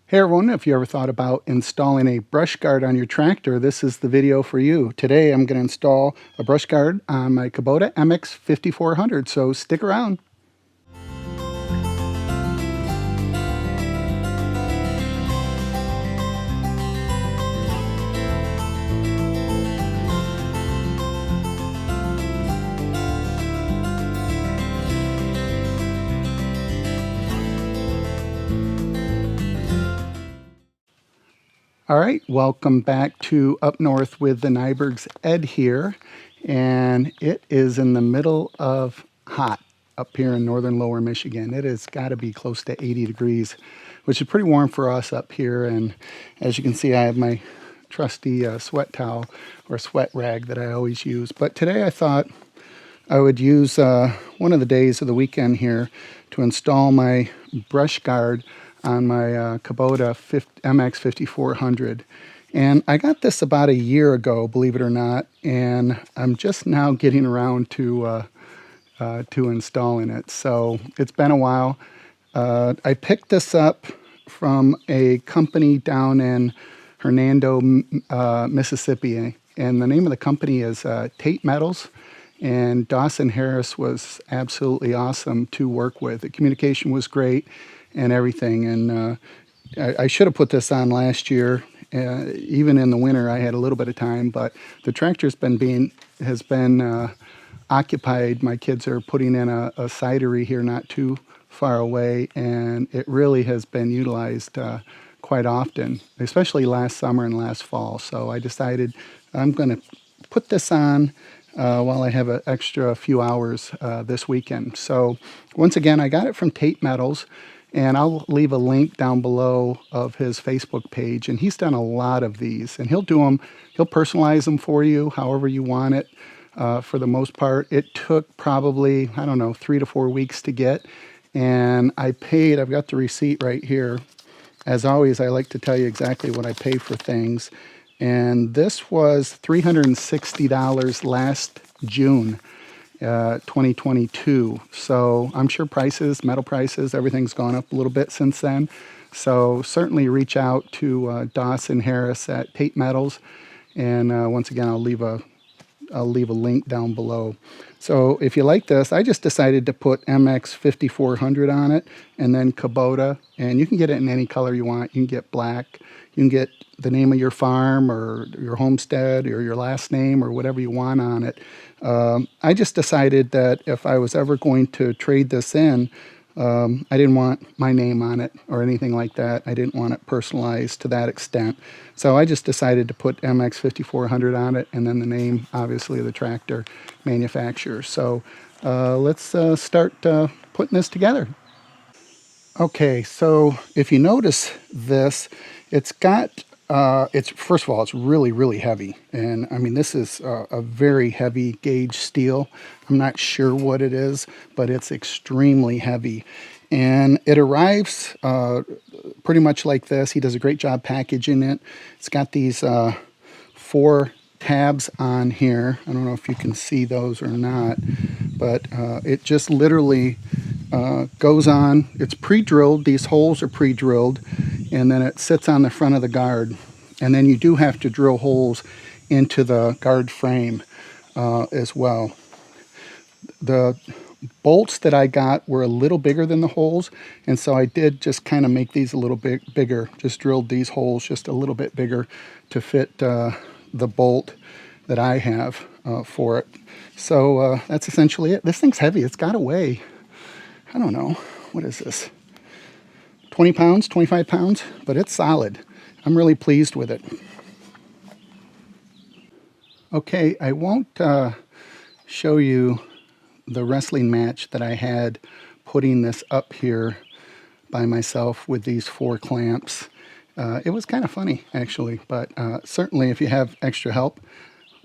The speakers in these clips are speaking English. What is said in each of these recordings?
Hey everyone, if you ever thought about installing a brush guard on your tractor, this is the video for you. Today I'm going to install a brush guard on my Kubota MX5400, so stick around. All right, welcome back to Up North with the Nybergs. Ed here, and it is in the middle of hot up here in northern lower Michigan. It has got to be close to 80 degrees, which is pretty warm for us up here. And as you can see, I have my trusty sweat towel or sweat rag that I always use. But today I thought I would use one of the days of the weekend here to install my brush guard on my Kubota MX5400. And I got this about a year ago, believe it or not, and I'm just now getting around to installing it. So it's been a while. I picked this up from a company down in Hernando, Mississippi, and the name of the company is Tate Metals. And Dawson Harris was absolutely awesome to work with. The communication was great and everything. And I should have put this on last year. Even in the winter, I had a little bit of time, but the tractor's been occupied. My kids are putting in a cidery here not too far away, and it really has been utilized quite often, especially last summer and last fall. So I decided I'm going to put this on while I have an extra few hours this weekend. So once again, I got it from Tate Metals, and I'll leave a link down below of his Facebook page. And he's done a lot of these, and he'll personalize them for you however you want it. For the most part, it took probably, I don't know, 3 to 4 weeks to get. And I've got the receipt right here. As always, I like to tell you exactly what I pay for things. And this was $360 last June, 2022. So I'm sure metal prices, everything's gone up a little bit since then. So certainly reach out to Dawson Harris at Tate Metals. And once again, I'll leave a link down below. So if you like this, I just decided to put MX5400 on it and then Kubota, and you can get it in any color you want. You can get black, you can get the name of your farm or your homestead or your last name or whatever you want on it. I just decided that if I was ever going to trade this in, I didn't want my name on it or anything like that. I didn't want it personalized to that extent. So I just decided to put MX5400 on it and then the name, obviously, of the tractor manufacturer. So let's start putting this together. Okay, so if you notice this, it's got, first of all, it's really, really heavy. And I mean, this is a very heavy gauge steel. I'm not sure what it is, but it's extremely heavy. And it arrives pretty much like this. He does a great job packaging it. It's got these 4 tabs on here. I don't know if you can see those or not, but it just literally goes on. It's pre-drilled. These holes are pre-drilled, and then it sits on the front of the guard. And then you do have to drill holes into the guard frame as well. The bolts that I got were a little bigger than the holes, and so I did just kind of make these a little bit bigger. Just drilled these holes just a little bit bigger to fit the bolt that I have for it. So that's essentially it. This thing's heavy. It's got to weigh, I don't know, what is this? 20 pounds, 25 pounds, but it's solid. I'm really pleased with it. Okay, I won't show you the wrestling match that I had putting this up here by myself with these 4 clamps. It was kind of funny, actually, but certainly if you have extra help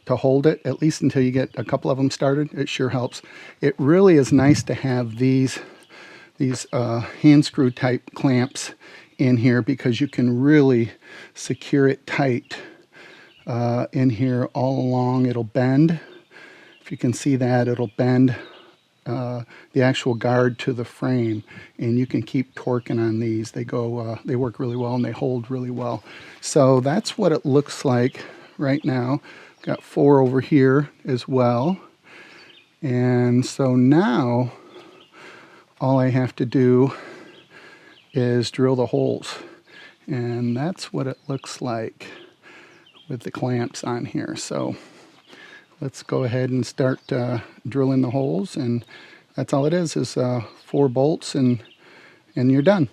to hold it, at least until you get a couple of them started, it sure helps. It really is nice to have these hand screw type clamps in here because you can really secure it tight in here all along. It'll bend. If you can see that, it'll bend the actual guard to the frame, and you can keep torquing on these. They work really well and they hold really well. So that's what it looks like right now. Got 4 over here as well. And so now all I have to do is drill the holes. And that's what it looks like with the clamps on here. So let's go ahead and start drilling the holes, and that's all it is 4 bolts, and you're done.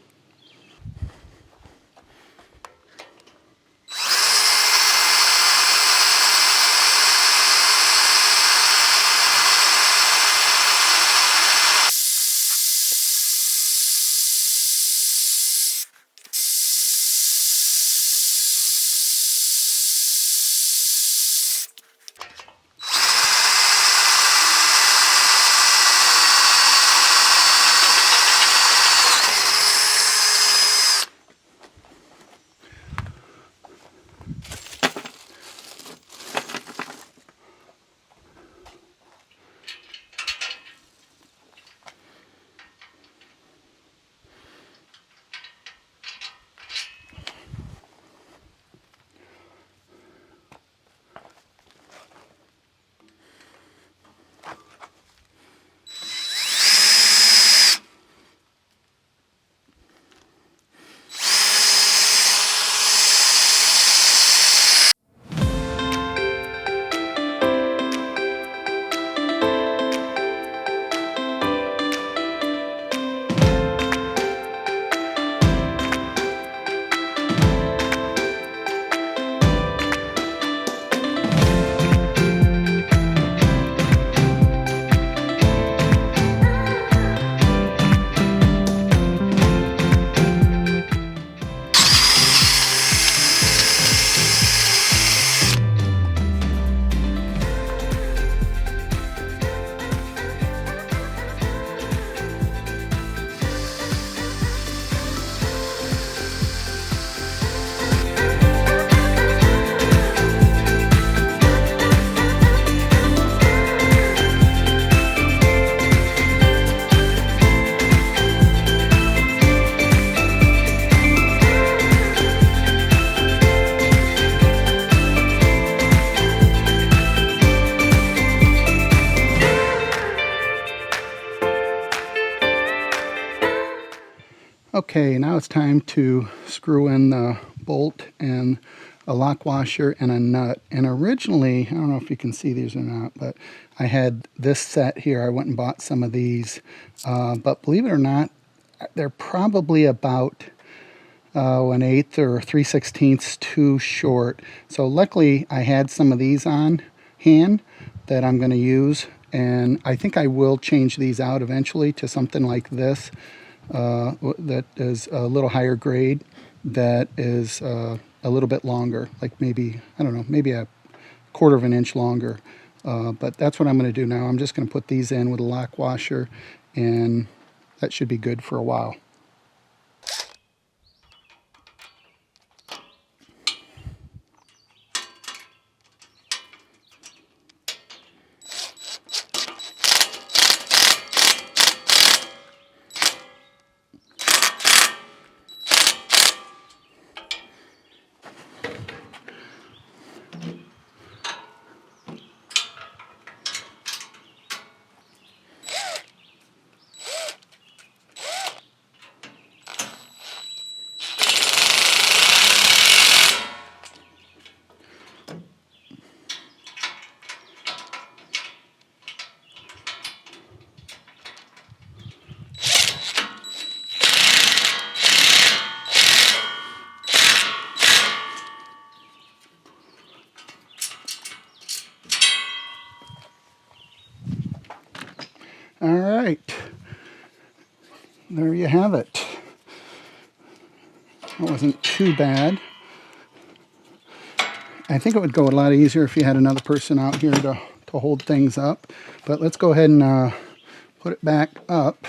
Okay, now it's time to screw in the bolt and a lock washer and a nut. And originally, I don't know if you can see these or not, but I had this set here. I went and bought some of these. But believe it or not, they're probably about 1/8 or 3/16 too short. So luckily I had some of these on hand that I'm going to use. And I think I will change these out eventually to something like this. That is a little higher grade, that is a little bit longer, like maybe, I don't know, maybe a 1/4 of an inch longer. But that's what I'm going to do now. I'm just going to put these in with a lock washer, and that should be good for a while. All right, there you have it. That wasn't too bad. I think it would go a lot easier if you had another person out here to hold things up. But let's go ahead and put it back up.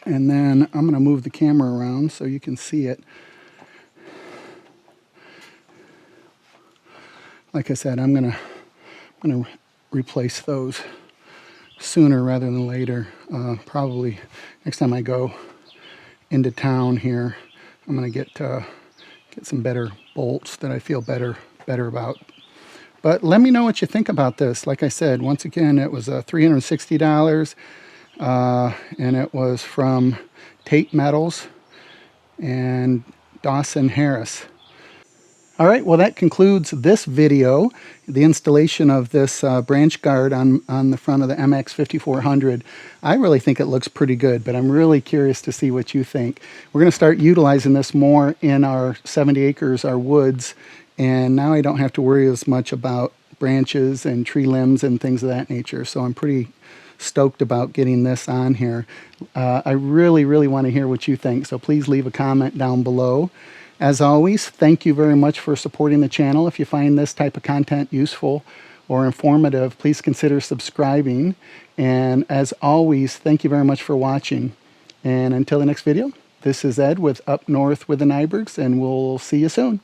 And then I'm going to move the camera around so you can see it. like I said, I'm gonna replace those sooner rather than later. Probably next time I go into town here, I'm gonna get some better bolts that I feel better about. But let me know what you think about this. Like I said, once again, it was $360, and it was from Tate Metals and Dawson Harris. All right, well, that concludes this video, the installation of this branch guard on the front of the MX5400. I really think it looks pretty good, but I'm really curious to see what you think. We're going to start utilizing this more in our 70 acres, our woods, and now I don't have to worry as much about branches and tree limbs and things of that nature. So I'm pretty stoked about getting this on here. I really want to hear what you think, so please leave a comment down below. As always, thank you very much for supporting the channel. If you find this type of content useful or informative, please consider subscribing. And as always, thank you very much for watching. And until the next video, this is Ed with Up North with the Nybergs, and we'll see you soon.